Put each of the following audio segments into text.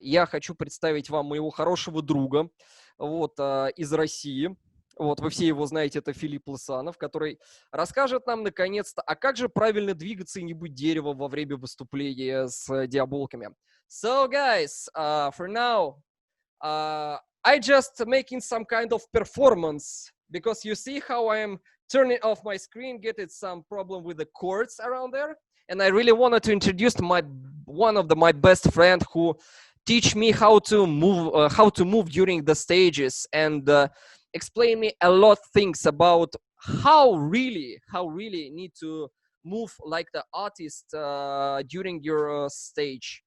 Я хочу представить вам моего хорошего друга, вот, из России. Вот, вы все его знаете, это Филлип Lysanov, который расскажет нам, наконец-то, а как же правильно двигаться и не быть деревом во время выступления с диаболками. So, guys, for now, I just making some kind of performance, because you see how I'm turning off my screen, getting some problem with the cords around there. And I really wanted to introduce one of my best friend who teach me how to move during the stages, and explain me a lot things about how really need to move like the artist during your stage.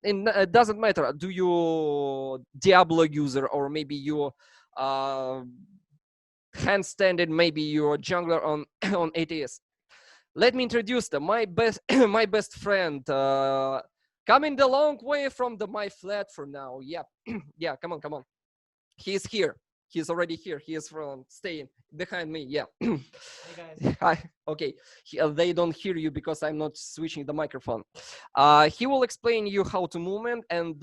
And it doesn't matter, do you Diablo user, or maybe you uh, handstanding, maybe you're a jungler on on ATS. Let me introduce them. My best my best friend, coming the long way from my flat for now. Yeah. Yeah, come on. He's here. He's already here. He is from staying behind me. Yeah. Hey guys. Hi. Okay. They don't hear you because I'm not switching the microphone. He will explain you how to movement, and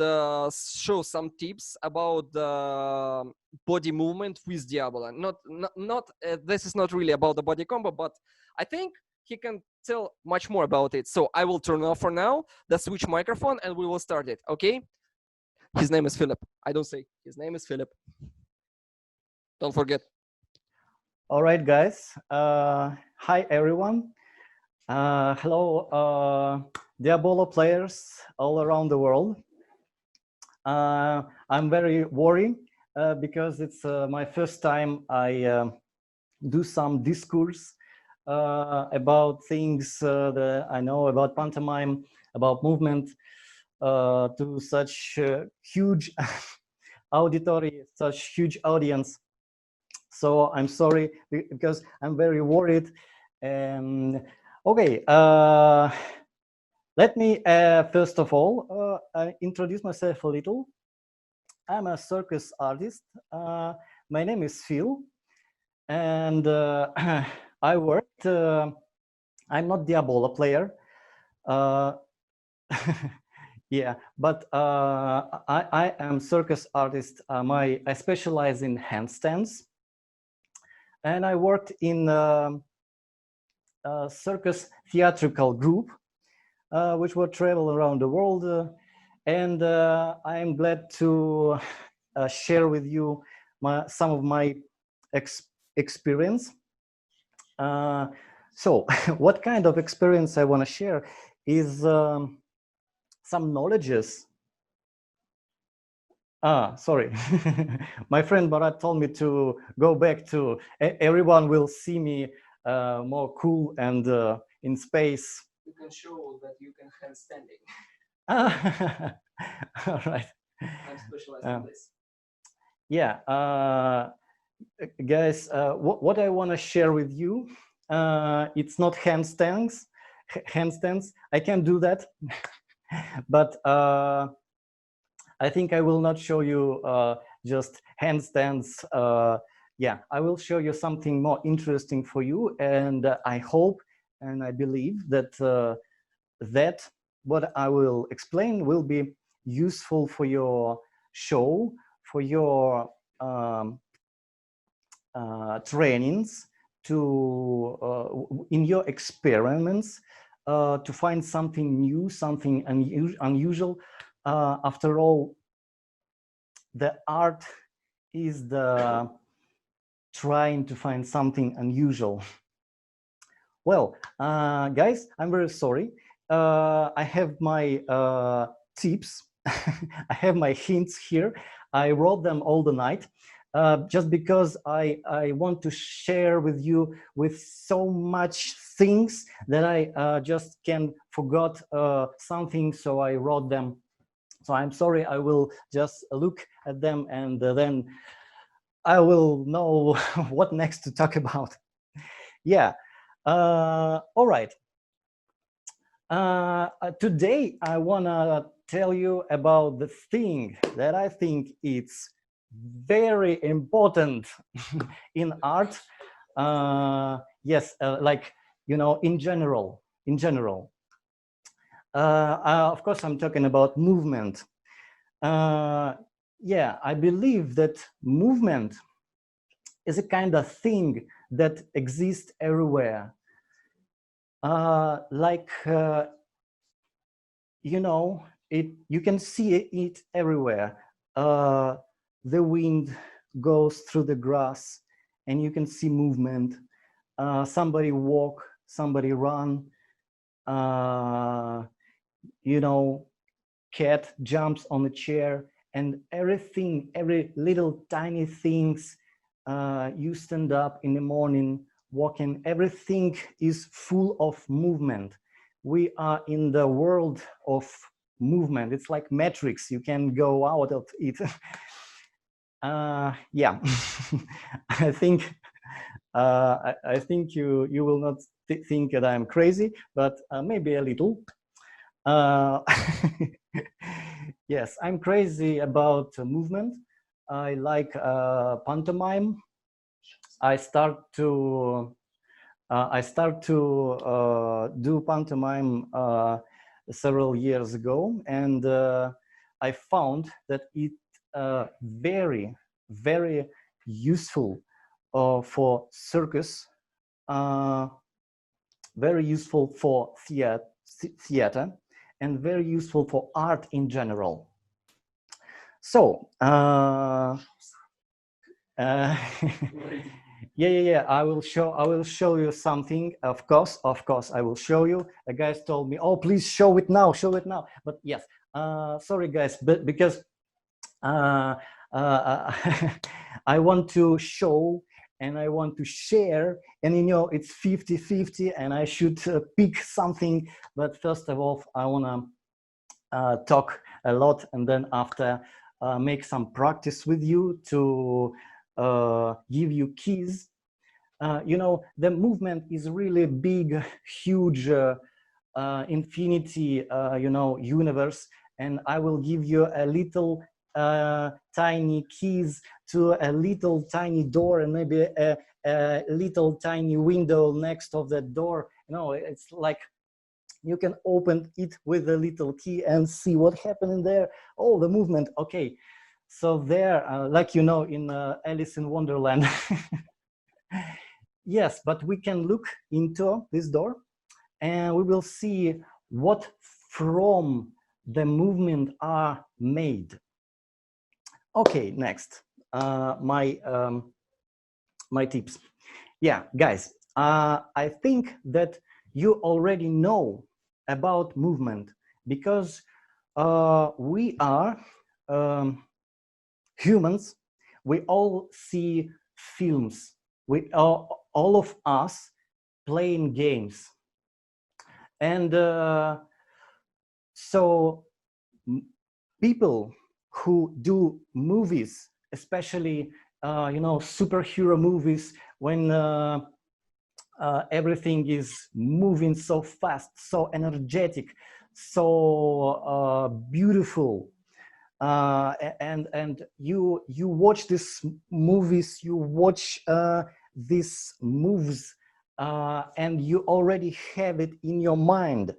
show some tips about the body movement with Diabolo. Not this is not really about the body combo, but I think he can tell much more about it. So I will turn off for now the switch microphone, and we will start it. Okay. His name is Philip. I don't say his name is Philip. Don't forget. All right, guys. Hi, everyone. Hello, Diabolo players all around the world. I'm very worried because it's my first time I do some discourse about things that I know about pantomime, about movement, to such huge auditory, such huge audience. So I'm sorry because I'm very worried. Okay, let me first of all introduce myself a little. I'm a circus artist. My name is Phil, and I worked. I'm not Diabolo player. Yeah, but I am circus artist. I specialize in handstands. And I worked in a circus theatrical group, which would travel around the world. And I am glad to share with you some of my experience. So what kind of experience I want to share is some knowledges. Sorry. My friend Barat told me to go back to everyone will see me more cool and in space. You can show that you can handstanding. All right. I'm specialized in this. Yeah, guys, what I want to share with you, it's not handstands. I can do that, but I think I will not show you just handstands. Yeah, I will show you something more interesting for you, and I hope and I believe that that what I will explain will be useful for your show, for your trainings, to in your experiments, to find something new, something unusual. After all, the art is the trying to find something unusual. Well, guys, I'm very sorry. I have my tips. I have my hints here. I wrote them all the night. Just because I want to share with you with so much things that I just can forgot something, so I wrote them. So I'm sorry, I will just look at them and then I will know what next to talk about. Yeah, all right. Today I wanna tell you about the thing that I think it's very important in art. Yes, like, you know, in general. Of course, I'm talking about movement. Yeah, I believe that movement is a kind of thing that exists everywhere. Like, you know, you can see it everywhere. The wind goes through the grass and you can see movement. Somebody walk, somebody run. You know, cat jumps on a chair, and everything, every little tiny things. You stand up in the morning, walking, everything is full of movement. We are in the world of movement. It's like Matrix, you can go out of it. Yeah, I think I think you will not think that I'm crazy, but maybe a little. Yes, I'm crazy about movement. I like pantomime. I start to do pantomime several years ago, and I found that it very, very useful for circus, very useful for theater, and very useful for art in general. So, yeah. I will show you something. Of course, I will show you. The guys told me, "Oh, please show it now, show it now." But yes, sorry guys, but because I want to show and I want to share, and you know, it's 50-50, and I should pick something. But first of all, I want to talk a lot, and then after make some practice with you to give you keys. You know, the movement is really big, huge, infinity, you know, universe, and I will give you a little tiny keys to a little tiny door, and maybe a little tiny window next of that door. You know, it's like you can open it with a little key and see what happened in there. Oh, the movement. Okay, so there, like, you know, in Alice in Wonderland. Yes, but we can look into this door and we will see what from the movement are made. Okay, next, my tips. Yeah, guys, I think that you already know about movement, because we are humans. We all see films. We all of us playing games, and so people who do movies, especially you know, superhero movies, when everything is moving so fast, so energetic, so beautiful, and you watch these movies, you watch these moves, and you already have it in your mind.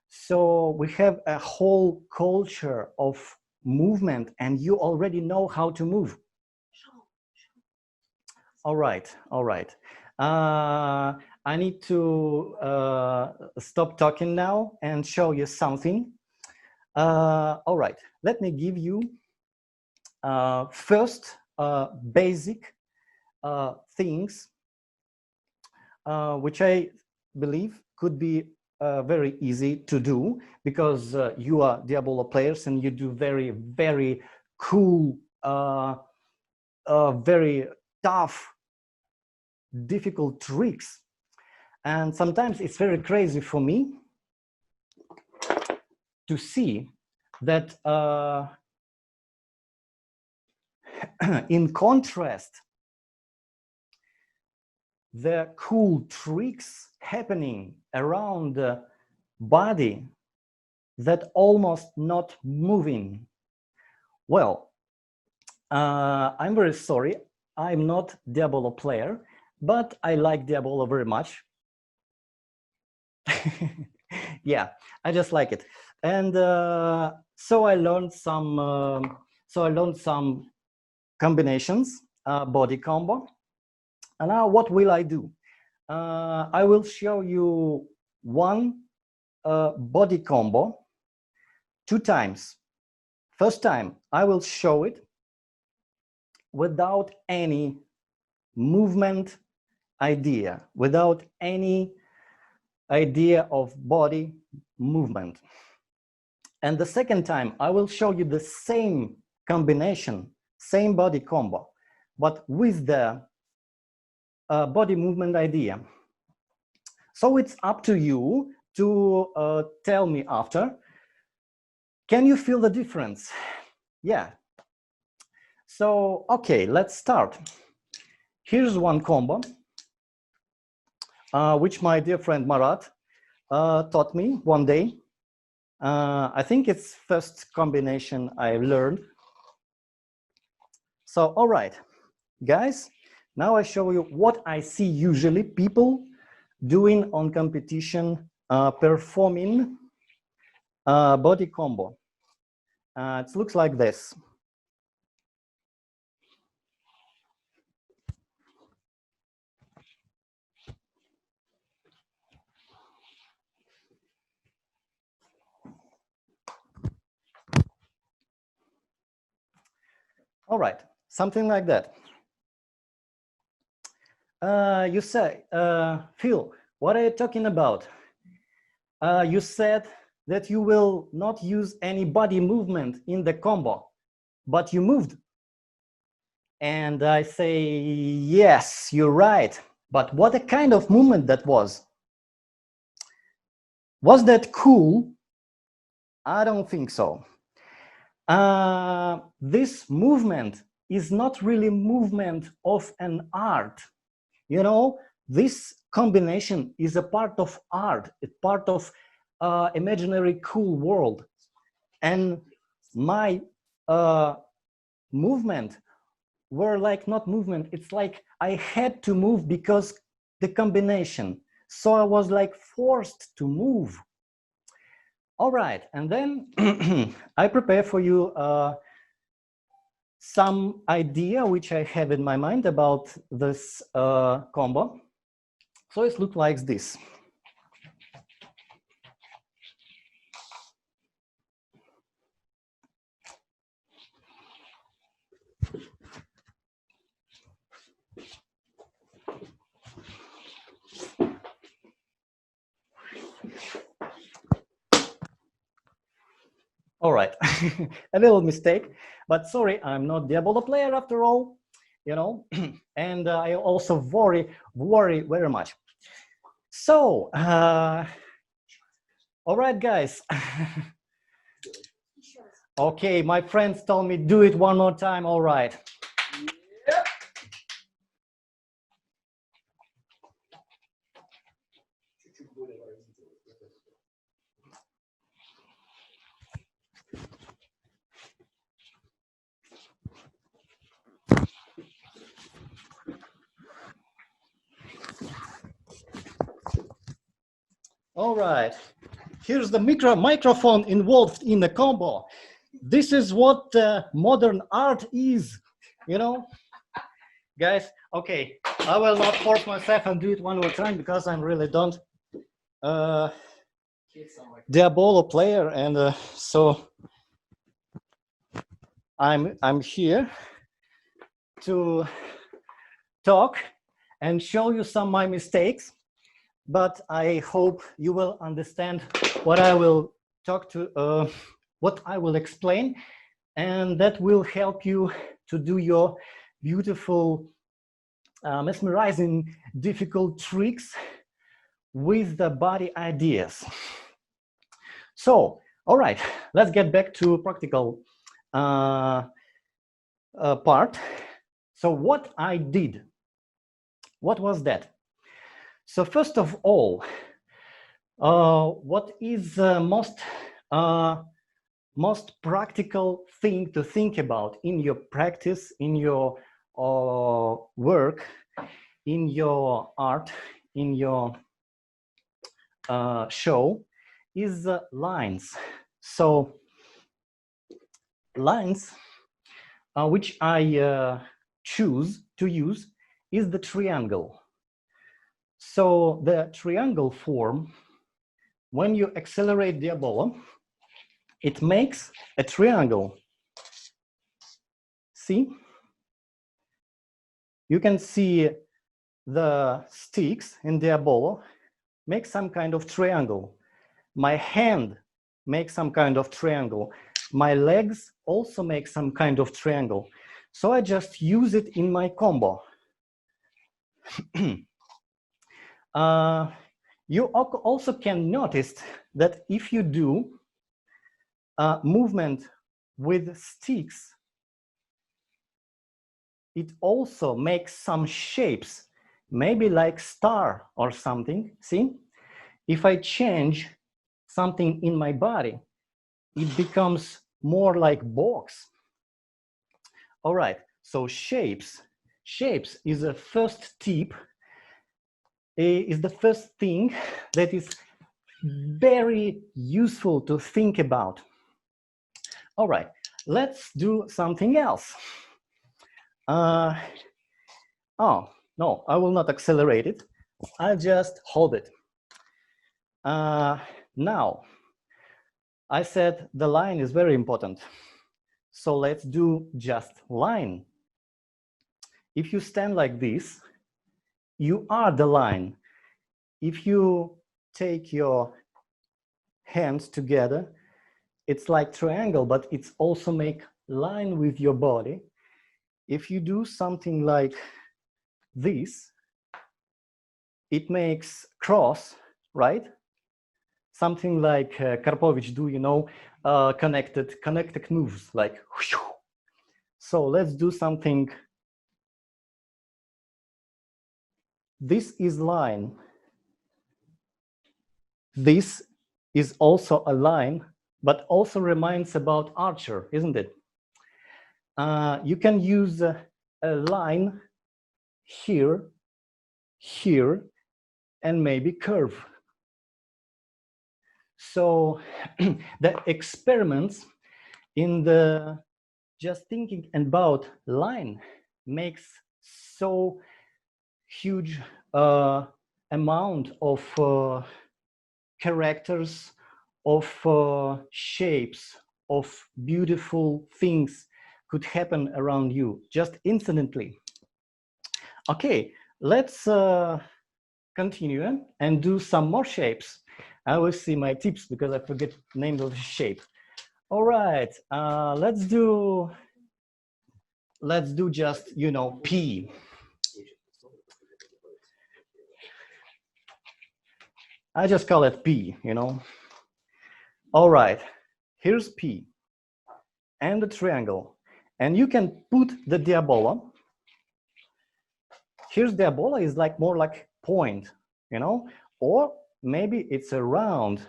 So we have a whole culture of movement, and you already know how to move. All right. I need to stop talking now and show you something. All right, let me give you first basic things which I believe could be very easy to do, because you are Diabolo players and you do very, very cool, very tough, difficult tricks. And sometimes it's very crazy for me to see that in contrast, the cool tricks happening around the body that almost not moving. Well, I'm very sorry, I'm not Diabolo player, but I like Diabolo very much. Yeah, I just like it. And So I learned some combinations, body combo. And now what will I do? I will show you one body combo 2 times. First time, I will show it without any movement idea, without any idea of body movement. And the second time, I will show you the same combination, same body combo, but with the body movement idea. So it's up to you to tell me after. Can you feel the difference? Yeah. So, okay, let's start. Here's one combo, which my dear friend Marat taught me one day. I think it's first combination I learned. So, all right, guys, now I show you what I see usually people doing on competition, performing body combo. It looks like this. All right, something like that. You say, Phil, what are you talking about? You said that you will not use any body movement in the combo, but you moved. And I say, yes, you're right. But what a kind of movement that was? Was that cool? I don't think so. This movement is not really movement of an art. You know, this combination is a part of art, a part of imaginary cool world. And my movement were like not movement, it's like I had to move because the combination. So I was like forced to move. All right, and then I prepare for you some idea which I have in my mind about this combo. So it looks like this. All right, a little mistake, but sorry, I'm not Diabolo player after all, you know, and I also worry very much. So, all right, guys. Okay, my friends told me do it one more time. All right. Yep. All right. Here's the microphone involved in the combo. This is what modern art is, you know, guys. Okay, I will not force myself and do it one more time because I'm really don't Diabolo player, and so I'm here to talk and show you some of my mistakes, but I hope you will understand what I will talk to, what I will explain, and that will help you to do your beautiful, mesmerizing, difficult tricks with the body ideas. So, all right, let's get back to practical part. So what I did, what was that? So first of all, what is the most practical thing to think about in your practice, in your work, in your art, in your show, is lines. So lines which I choose to use is the triangle. So the triangle form, when you accelerate Diabolo, it makes a triangle. See? You can see the sticks in Diabolo make some kind of triangle. My hand makes some kind of triangle. My legs also make some kind of triangle. So I just use it in my combo. You also can notice that if you do movement with sticks, it also makes some shapes, maybe like star or something. See, if I change something in my body, it becomes more like box. All right, so shapes is the first tip, is the first thing that is very useful to think about. All right, let's do something else. Oh, no, I will not accelerate it. I'll just hold it. Now, I said the line is very important. So let's do just line. If you stand like this, you are the line. If you take your hands together, it's like triangle, but it's also make line with your body. If you do something like this, it makes cross, right? Something like Karpovich do, you know, connected moves, like whew. So let's do something. This is line. This is also a line, but also reminds about archer, isn't it? You can use a line here, here, and maybe curve. So the experiments in the just thinking about line makes so huge amount of characters, of shapes, of beautiful things could happen around you just instantly. Okay, let's continue and do some more shapes. I always see my tips because I forget the name of the shape. All right, let's do just, you know, P. I just call it P, you know. All right, here's P and the triangle. And you can put the Diabolo. Here's Diabolo is like more like point, you know, or maybe it's a round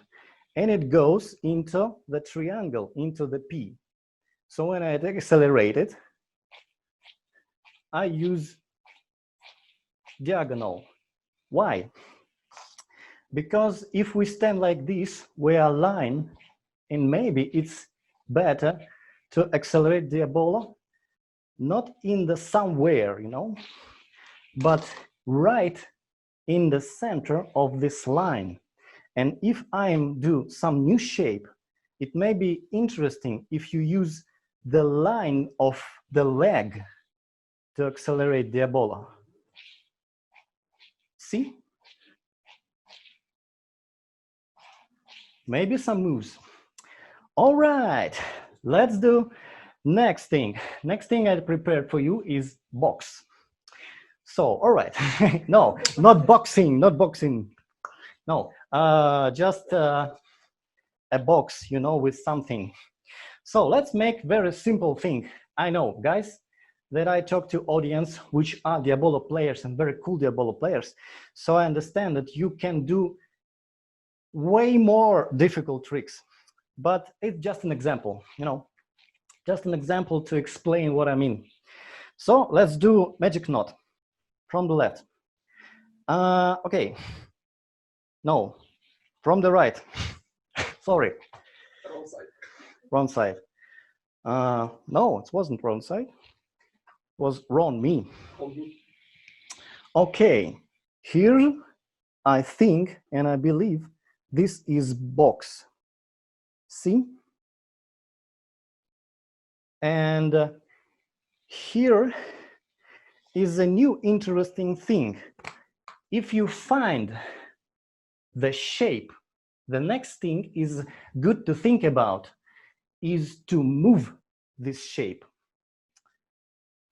and it goes into the triangle, into the P. So when I accelerate it, I use diagonal. Why? Because if we stand like this, we are line, and maybe it's better to accelerate Diabolo, not in the somewhere, you know, but right in the center of this line. And if I do some new shape, it may be interesting if you use the line of the leg to accelerate Diabolo. See? Maybe some moves. All right, let's do next thing. Next thing I prepared for you is box. So, all right, no, not boxing, not boxing. No, just a box, you know, with something. So let's make very simple thing. I know, guys, that I talk to audience which are Diabolo players and very cool Diabolo players. So I understand that you can do way more difficult tricks, but it's just an example, you know, just an example to explain what I mean. So let's do magic knot from the left. Okay, no, from the right. Sorry, wrong side. No, it wasn't wrong side. It was wrong me. Okay, here I think and I believe this is box. See? And here is a new interesting thing. If you find the shape, the next thing is good to think about is to move this shape.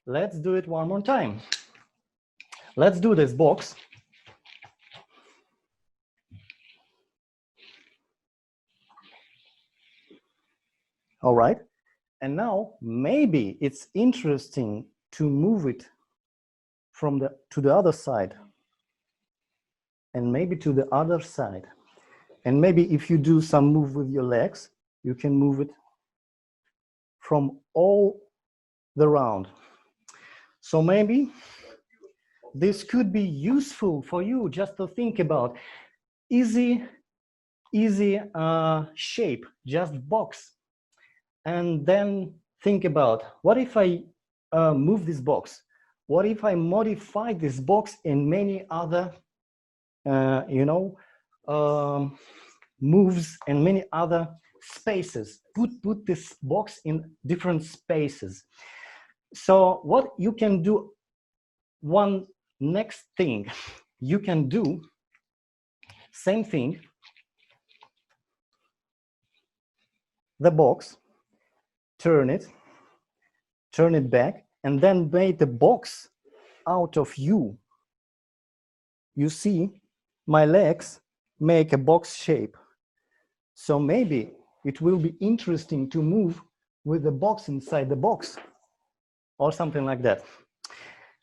Let's do it one more time. Let's do this box. All right. And now maybe it's interesting to move it from to the other side, and maybe to the other side. And maybe if you do some move with your legs, you can move it from all the round. So maybe this could be useful for you just to think about easy shape, just box. And then think about, what if I move this box? What if I modify this box in many other, moves and many other spaces? Put this box in different spaces. So what you can do, one next thing, you can do same thing, the box, turn it back, and then make the box out of you. You see, my legs make a box shape. So maybe it will be interesting to move with the box inside the box or something like that.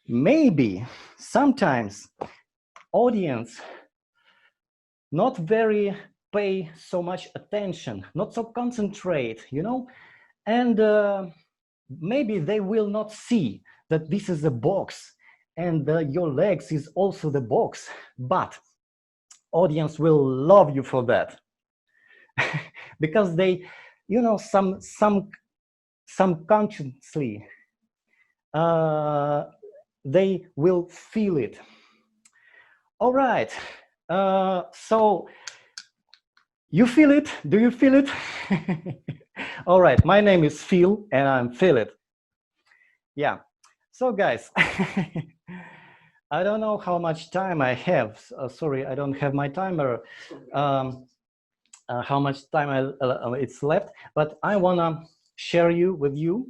Maybe sometimes audience not very pay so much attention, not so concentrate, and maybe they will not see that this is a box and your legs is also the box, but audience will love you for that. Because they, subconsciously, they will feel it. All right, so you feel it? Do you feel it? All right, my name is Phil and I'm Philip. Yeah, so guys, I don't know how much time I have. Sorry, I don't have my timer. How much time it's left, but I wanna share with you.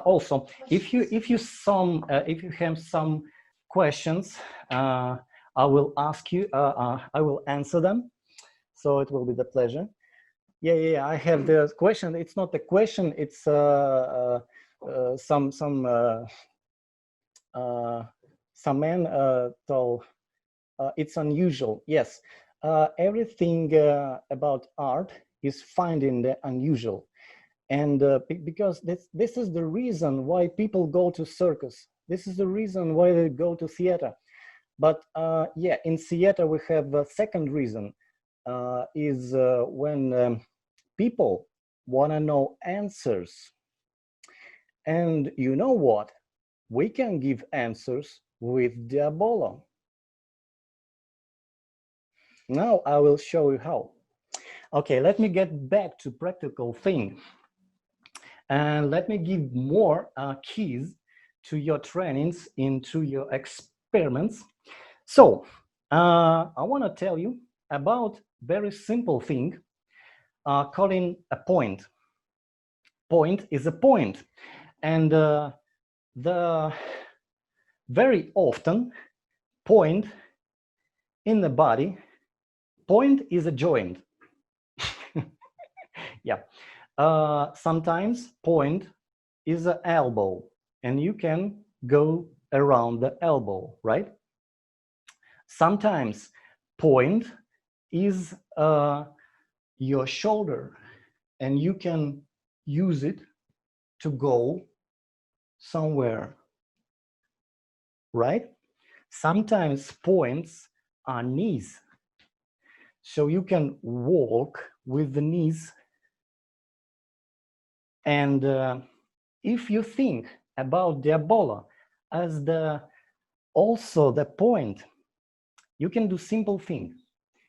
Also, if you have some questions, I will ask you. I will answer them. So it will be the pleasure. Yeah. I have the question. It's not a question. It's some man told. It's unusual. Yes, everything about art is finding the unusual, and because this is the reason why people go to circus. This is the reason why they go to theater. But yeah, in theater we have a second reason, is when people want to know answers. And you know what? We can give answers with Diabolo. Now I will show you how. Okay, let me get back to practical thing. And let me give more keys to your trainings, into your experiments. So I want to tell you about very simple thing, calling a point. Point is a point. And the very often point in the body, point is a joint. Yeah. Sometimes point is an elbow, and you can go around the elbow, right? Sometimes point is your shoulder, and you can use it to go somewhere, right? Sometimes points are knees, so you can walk with the knees. And if you think about Diabolo as also the point, you can do simple thing.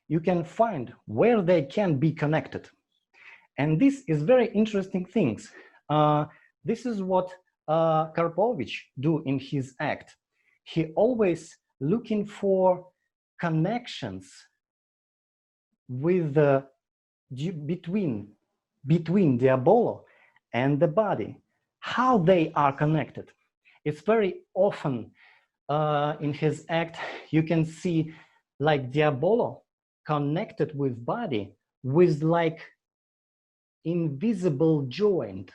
You can find where they can be connected. And this is very interesting things. This is what Karpovich do in his act. He always looking for connections with between Diabolo and the body, how they are connected. It's very often in his act, you can see like Diabolo connected with body with like invisible joint.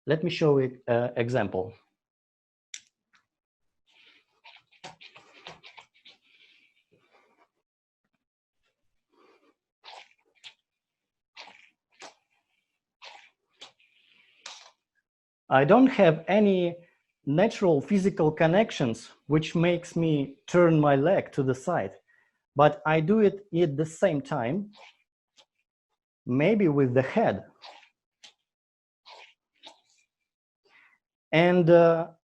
Let me show you an example. I don't have any natural physical connections which makes me turn my leg to the side, but I do it at the same time, maybe with the head. And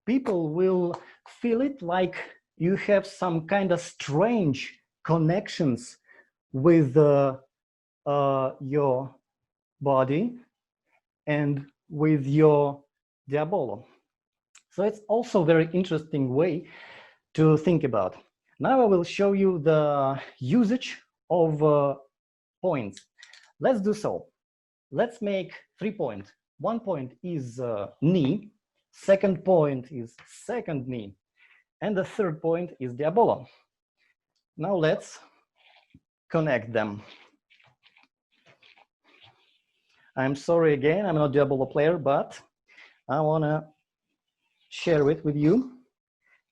people will feel it like you have some kind of strange connections with your body and with your Diabolo. So it's also a very interesting way to think about. Now I will show you the usage of points. Let's do so. Let's make 3 points. 1 point is knee, second point is second knee, and the third point is Diabolo. Now let's connect them. I'm sorry again, I'm not a Diabolo player, but I want to share it with you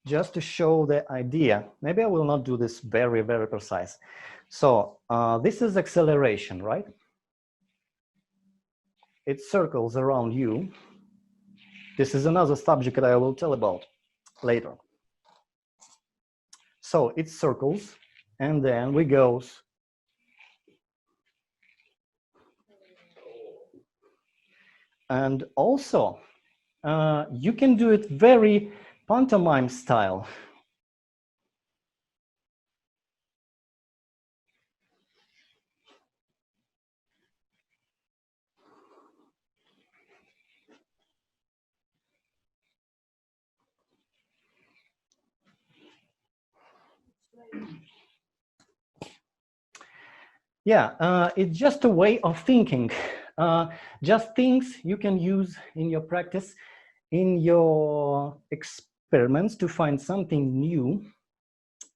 just to show the idea. Maybe I will not do this very, very precise. So this is acceleration, right? It circles around you. This is another subject that I will tell about later. So it circles, and then we go. And also, you can do it very pantomime style. Yeah, it's just a way of thinking. Just things you can use in your practice, in your experiments to find something new.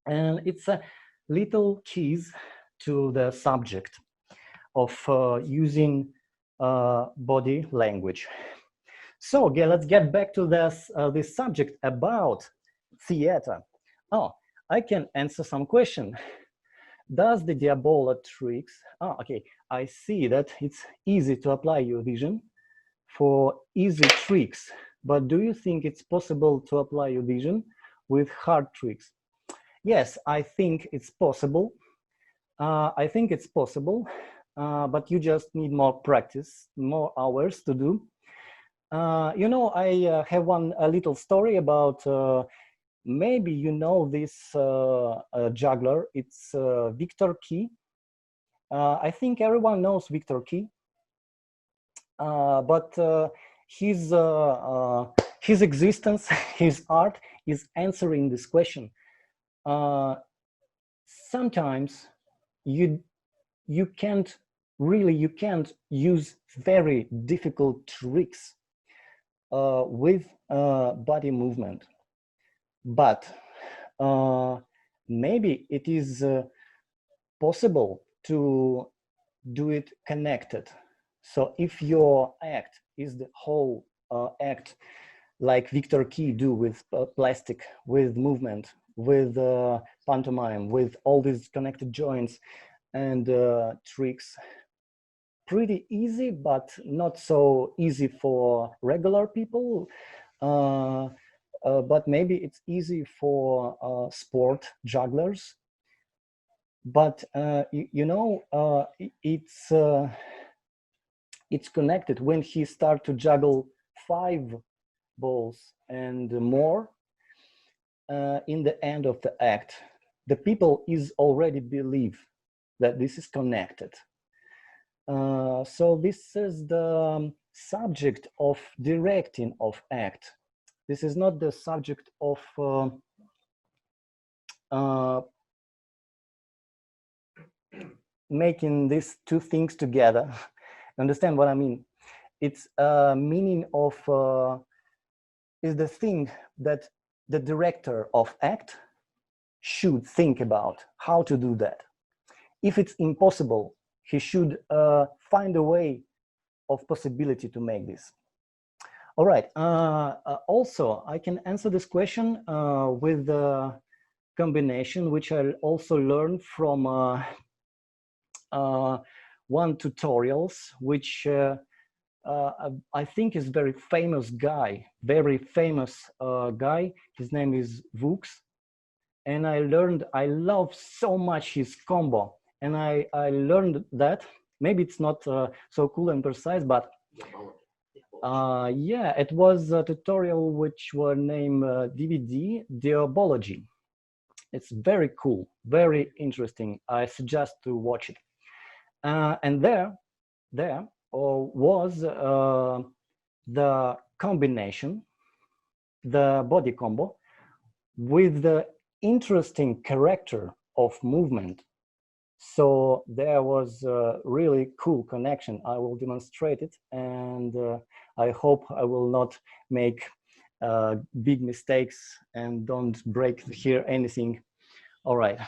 And it's a little keys to the subject of using body language. So okay, let's get back to this subject about theater. Oh, I can answer some question. Does the Diabolo tricks, okay, I see that it's easy to apply your vision for easy tricks, but do you think it's possible to apply your vision with hard tricks? Yes, I think it's possible. I think it's possible, but you just need more practice, more hours to do. You know, I have a little story about maybe you know this juggler. It's Victor Key. I think everyone knows Victor Key, but his existence, his art is answering this question. Sometimes you can't use very difficult tricks with body movement, but maybe it is possible to do it connected. So if your act is the whole act like Victor Key do with plastic, with movement, with pantomime, with all these connected joints and tricks, pretty easy, but not so easy for regular people. But maybe it's easy for sport jugglers. But you know, it's it's connected when he start to juggle 5 balls and more in the end of the act. The people is already believe that this is connected. So this is the subject of directing of act. This is not the subject of making these two things together. Understand what I mean? It's a meaning of is the thing that the director of act should think about how to do that. If it's impossible, he should find a way of possibility to make this. All right. Also, I can answer this question with a combination, which I also learned from one tutorials, which I think is very famous guy, His name is Vux. And I love so much his combo. And I learned that, maybe it's not so cool and precise, but yeah, it was a tutorial which was named DVD Diabology. It's very cool, very interesting. I suggest to watch it. And there was the combination, the body combo, with the interesting character of movement. So there was a really cool connection. I will demonstrate it, and I hope I will not make big mistakes and don't break here anything. All right.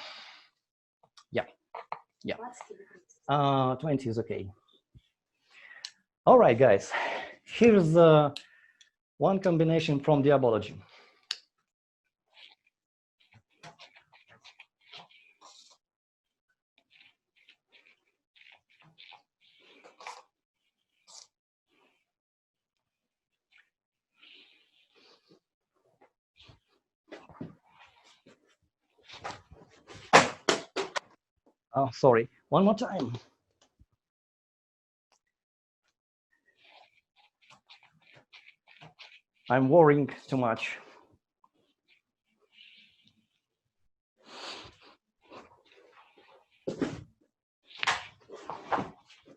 Yeah. 20 is okay. All right, guys. Here's one combination from Diabology. Oh, sorry. One more time. I'm worrying too much.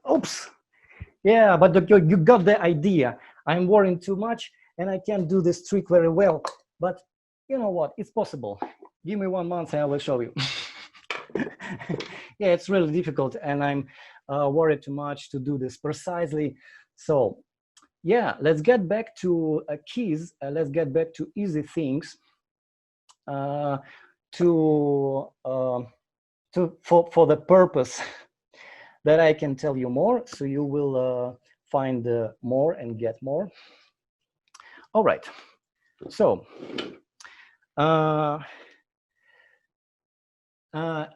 Oops. Yeah, but you got the idea. I'm worrying too much and I can't do this trick very well. But you know what? It's possible. Give me 1 month and I will show you. Yeah, it's really difficult and I'm worried too much to do this precisely. So yeah, let's get back to keys. Let's get back to easy things for the purpose that I can tell you more, so you will find more and get more. All right. So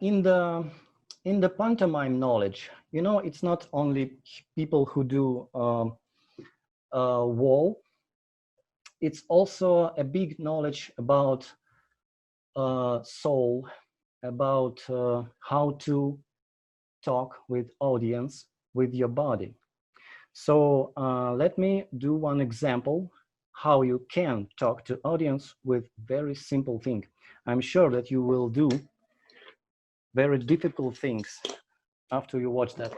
in the pantomime knowledge, you know, it's not only people who do wall. It's also a big knowledge about soul, about how to talk with audience with your body. So let me do one example how you can talk to audience with very simple thing. I'm sure that you will do very difficult things after you watch that.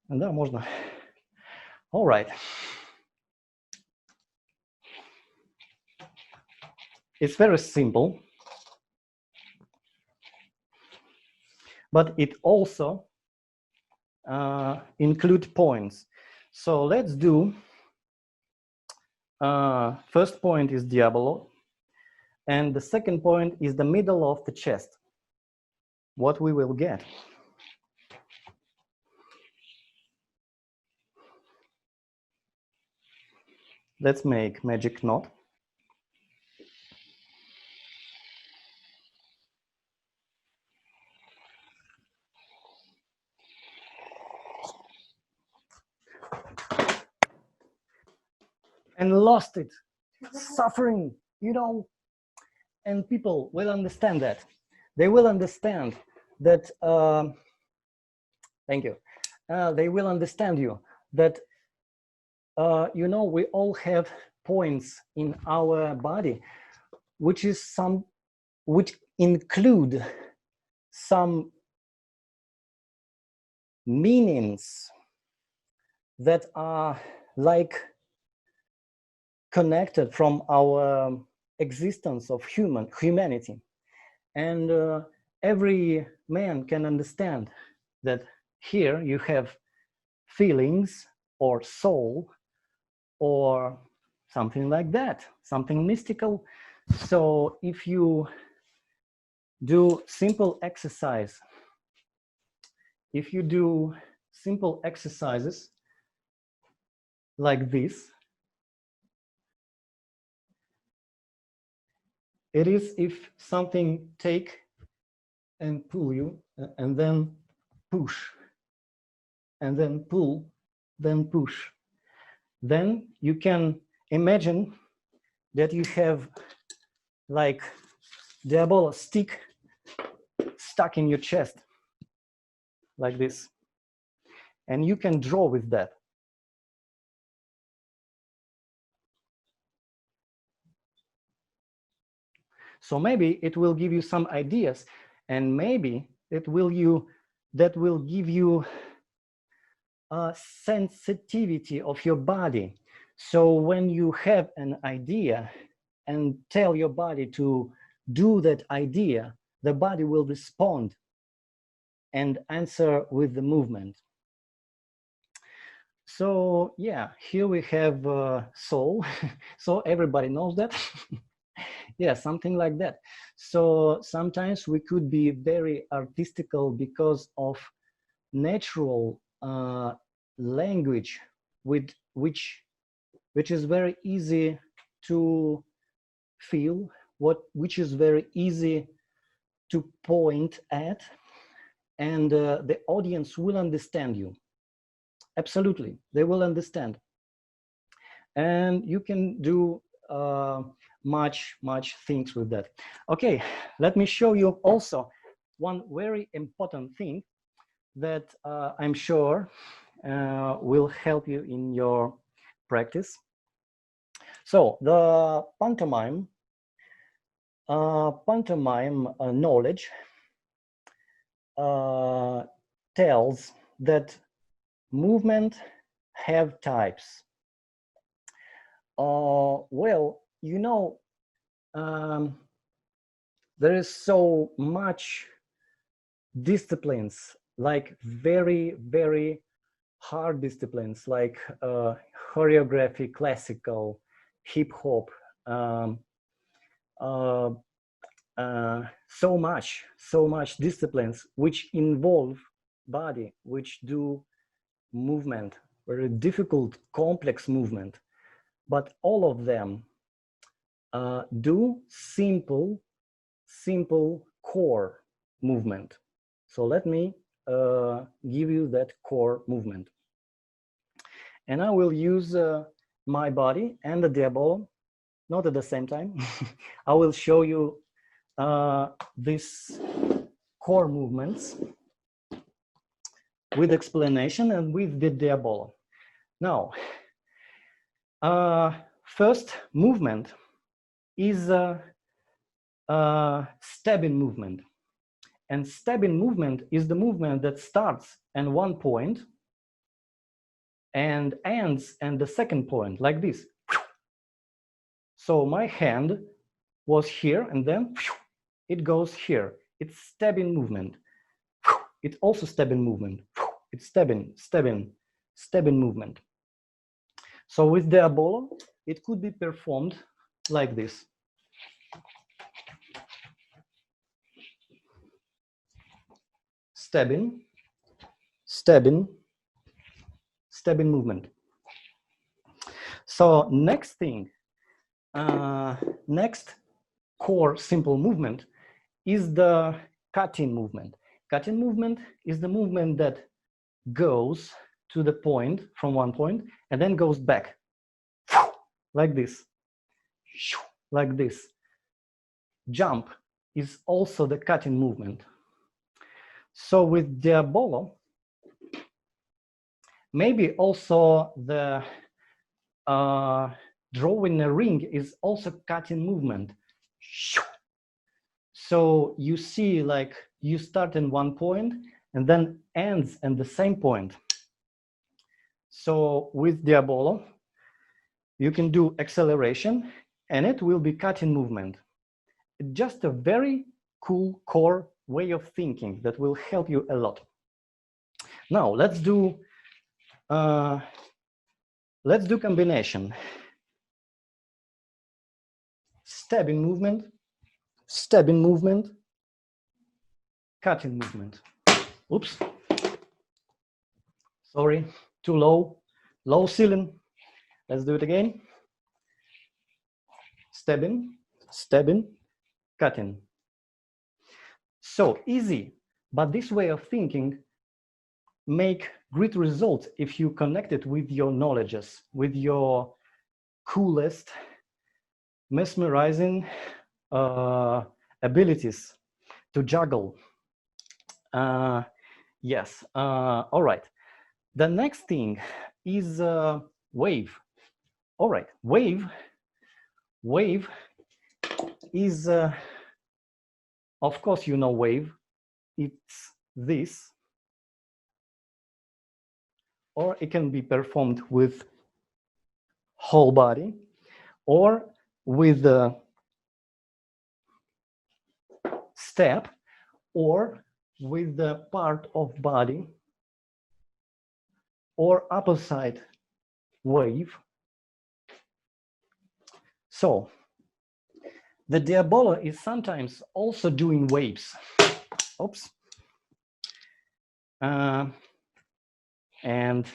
Да, можно. All right. It's very simple, but it also include points. So let's do, first point is Diabolo, and the second point is the middle of the chest. What we will get. Let's make magic knot. And lost it, suffering, you know, and people will understand that. They will understand that, thank you. They will understand you that, you know, we all have points in our body, which include some meanings that are like connected from our existence of humanity. And every man can understand that here you have feelings or soul or something like that, something mystical. So if you do simple exercise, if you do simple exercises like this, it is if something take and pull you and then push and then pull, then push. Then you can imagine that you have like Diabolo stick stuck in your chest like this, and you can draw with that. So maybe it will give you some ideas, and maybe that will give you a sensitivity of your body. So when you have an idea and tell your body to do that idea, the body will respond and answer with the movement. So yeah, here we have soul. So everybody knows that. Yeah, something like that. So sometimes we could be very artistical because of natural language with which is very easy to feel, which is very easy to point at, and the audience will understand you. Absolutely, they will understand. And you can do much things with that. Okay, let me show you also one very important thing that I'm sure will help you in your practice. So the pantomime knowledge tells that movement have types. Well, you know, there is so much disciplines, like very hard disciplines, like choreography, classical, hip hop, so much disciplines which involve body, which do movement, very difficult, complex movement, but all of them do simple core movement. So let me give you that core movement, and I will use my body and the Diabolo, not at the same time. I will show you these core movements with explanation and with the Diabolo. Now, first movement is a stabbing movement. And stabbing movement is the movement that starts at one point and ends at the second point, like this. So my hand was here, and then it goes here. It's stabbing movement. It's also stabbing movement. It's stabbing movement. So with Diabolo, it could be performed like this. Stabbing movement. So next thing, next core simple movement is the cutting movement. Cutting movement is the movement that goes to the point, from one point, and then goes back, like this, like this. jump is also the cutting movement. So with Diabolo, maybe also the drawing a ring is also cutting movement. So you see, like, you start in one point and then ends at the same point. So with Diabolo, you can do acceleration and it will be cutting movement. Just a very cool core way of thinking that will help you a lot. Now let's do combination. Stabbing movement, cutting movement. Oops. Sorry, too low. Low ceiling. Let's do it again. Stabbing, cutting. So easy, but this way of thinking make great results if you connect it with your knowledges, with your coolest, mesmerizing abilities to juggle. Yes, all right. The next thing is wave. All right, wave is, of course, you know wave. It's this, or it can be performed with whole body, or with the step, or with the part of body, or opposite wave. So the Diabolo is sometimes also doing waves. Oops. And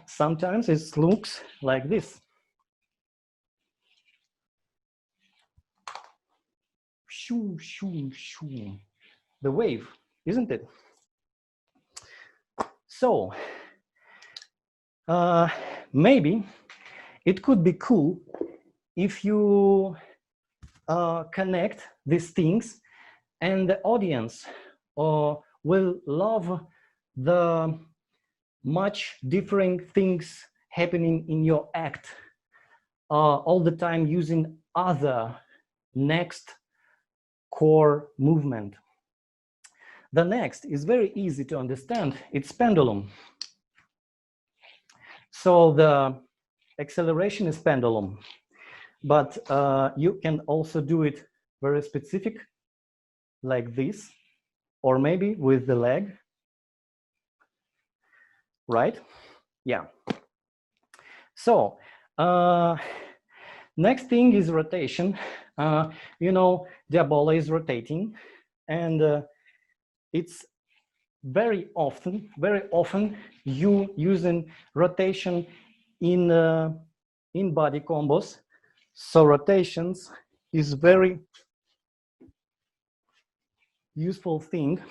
sometimes it looks like this. Shoo, shoo, shoo. The wave, isn't it? So maybe it could be cool if you connect these things, and the audience will love the much different things happening in your act all the time, using other next core movement. The next is very easy to understand. It's pendulum. So the acceleration is pendulum, but you can also do it very specific, like this, or maybe with the leg, right? Yeah. So next thing is rotation. You know, Diabolo is rotating, and it's very often you using rotation in body combos. So rotations is very useful thing,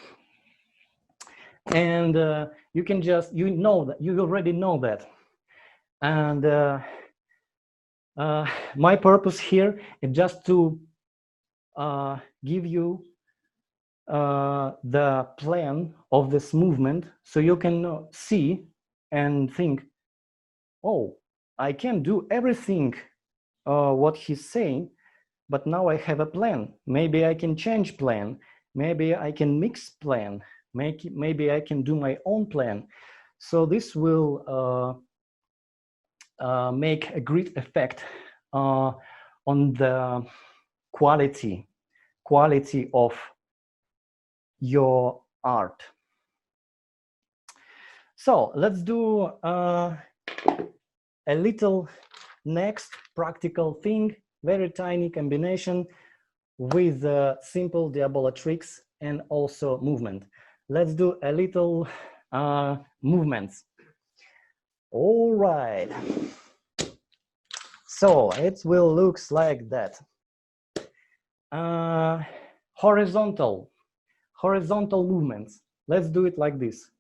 and you can just, you already know that. And my purpose here is just to give you the plan of this movement, so you can see and think, oh, I can do everything what he's saying, but now I have a plan. Maybe I can change plan. Maybe I can mix plan. Maybe I can do my own plan. So this will make a great effect on the quality of your art. So let's do a little next practical thing, very tiny combination with simple Diabolo tricks and also movement. Let's do a little movements. All right. So it will look like that. Horizontal movements. Let's do it like this.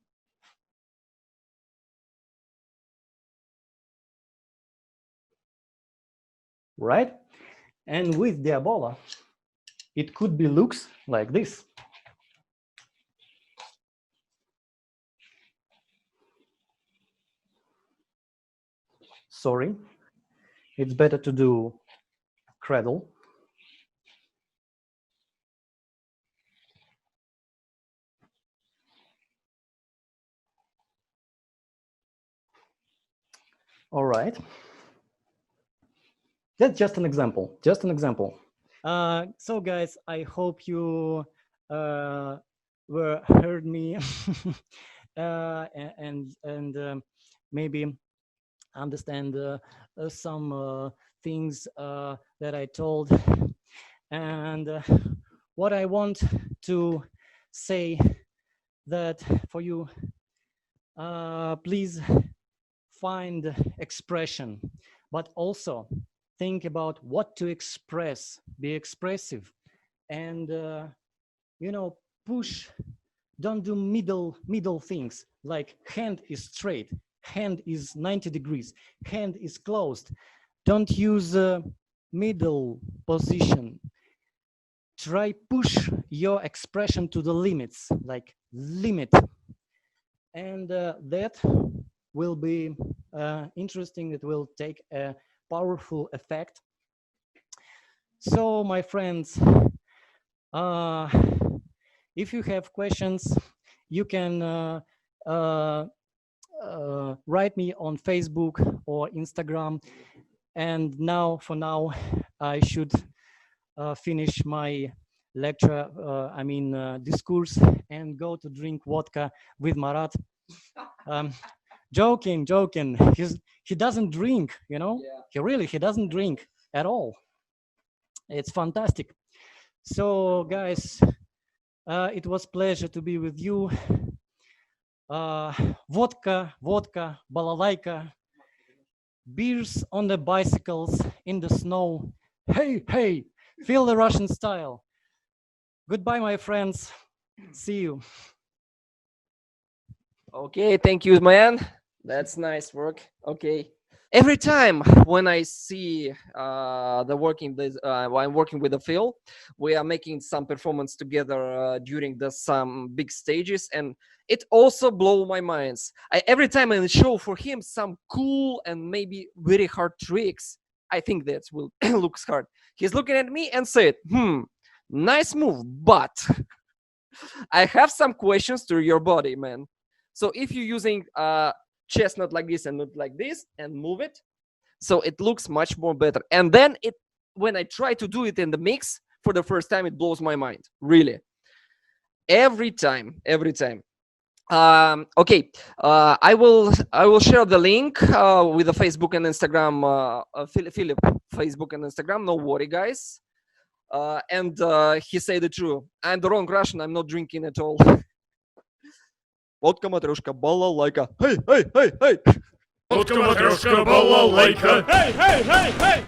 Right? And with Diabolo, it could be looks like this. Sorry, it's better to do cradle. All right. That's just an example. Just an example. So guys, I hope you heard me and maybe understand some things that I told. And what I want to say that for you, please find expression, but also think about what to express, be expressive, and push. Don't do middle things like hand is straight, hand is 90 degrees, hand is closed. Don't use middle position. Try push your expression to the limits, like limit, and that will be interesting. It will take a powerful effect. So my friends, if you have questions, you can write me on Facebook or Instagram. And now, for now, I should finish my lecture, discourse, and go to drink vodka with Marat. Joking. He doesn't drink, Yeah. He doesn't drink at all. It's fantastic. So guys, it was pleasure to be with you. Vodka, balalaika, beers on the bicycles in the snow. Hey, feel the Russian style. Goodbye, my friends. See you. Okay, thank you, man. That's nice work. Okay. Every time when I see I'm working with Phil, we are making some performance together during some big stages, and it also blows my minds. Every time I show for him some cool and maybe very hard tricks, I think that will looks hard. He's looking at me and said, nice move, but I have some questions to your body, man. So if you're using chest not like this and not like this and move it, so it looks much more better. And then when I try to do it in the mix for the first time, it blows my mind, really. Every time. Okay, I will share the link with the Facebook and Instagram, Fillip Facebook and Instagram. No worry, guys. And he said the truth. I'm the wrong Russian. I'm not drinking at all. Vodka matryoshka balalaika. Hey. Vodka matryoshka balalaika. Hey.